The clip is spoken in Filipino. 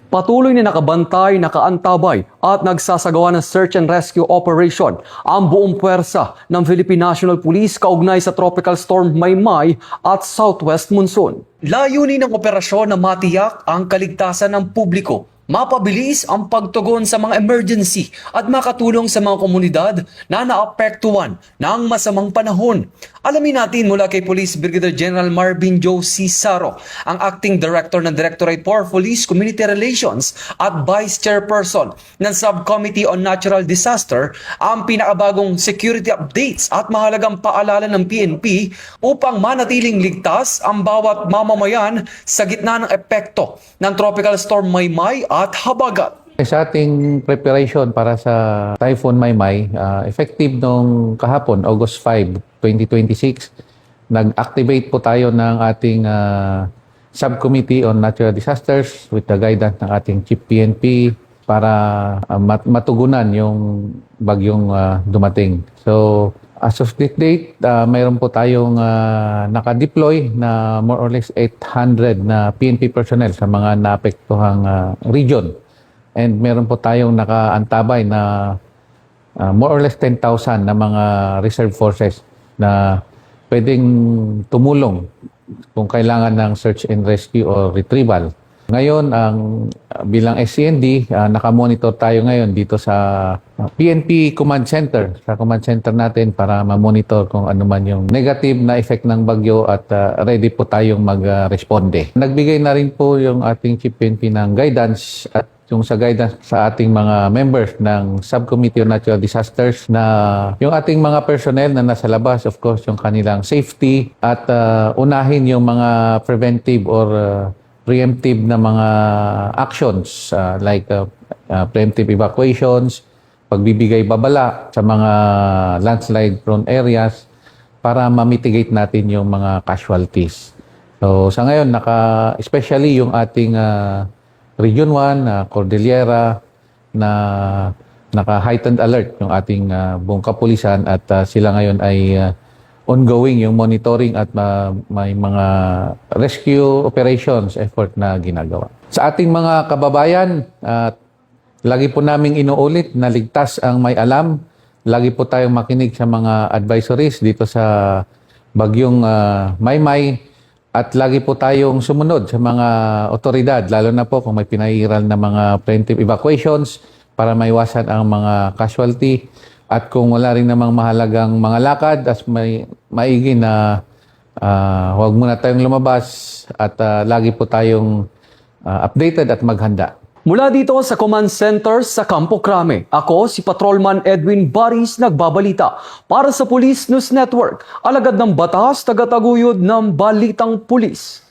Patuloy na nakabantay, nakaantabay at nagsasagawa ng search and rescue operation ang buong puwersa ng Philippine National Police kaugnay sa Tropical Storm Maymay at Southwest Monsoon. Layunin ng operasyon na matiyak ang kaligtasan ng publiko, mapabilis ang pagtugon sa mga emergency at makatulong sa mga komunidad na naapektuhan ng masamang panahon. Alamin natin mula kay Police Brigadier General Marvin Joe C. Saro, ang Acting Director ng Directorate for Police Community Relations at Vice Chairperson ng Subcommittee on Natural Disaster, ang pinakabagong security updates at mahalagang paalala ng PNP upang manatiling ligtas ang bawat mamamayan sa gitna ng epekto ng Tropical Storm Maymay at habagat. Sa ating preparation para sa Typhoon Maymay, effective nung kahapon, August 5, 2026, nag-activate po tayo ng ating Subcommittee on Natural Disasters with the guidance ng ating Chief PNP para matugunan yung bagyong dumating. So, as of this date, mayroon po tayong nakadeploy na more or less 800 na PNP personnel sa mga naapektuhang region. And meron po tayong nakaantabay na more or less 10,000 na mga reserve forces na pwedeng tumulong kung kailangan ng search and rescue or retrieval. Ngayon, bilang SCND, nakamonitor tayo ngayon dito sa PNP Command Center, sa command center natin para ma-monitor kung ano man yung negative na effect ng bagyo at ready po tayong mag-responde. Nagbigay na rin po yung ating Chief PNP ng guidance at yung sa guidance sa ating mga members ng Subcommittee on Natural Disasters na yung ating mga personnel na nasa labas, of course, yung kanilang safety at unahin yung mga preventive or preemptive na mga actions like preemptive evacuations, pagbibigay babala sa mga landslide-prone areas para ma-mitigate natin yung mga casualties. So sa ngayon, especially yung ating Region 1, Cordillera, na naka-heightened alert yung ating buong kapulisan at sila ngayon ay ongoing yung monitoring at may mga rescue operations effort na ginagawa. Sa ating mga kababayan, lagi po naming inuulit na ligtas ang may alam. Lagi po tayong makinig sa mga advisories dito sa bagyong Maymay. At lagi po tayong sumunod sa mga otoridad, lalo na po kung may pinairal na mga preemptive evacuations para maiwasan ang mga casualty. At kung wala rin namang mahalagang mga lakad, as may maigi na huwag muna tayong lumabas at lagi po tayong updated at maghanda. Mula dito sa Command Center sa Campo Crame, ako si Patrolman Edwin Baris nagbabalita para sa Police News Network, alagad ng batas, tagataguyod ng Balitang Pulis.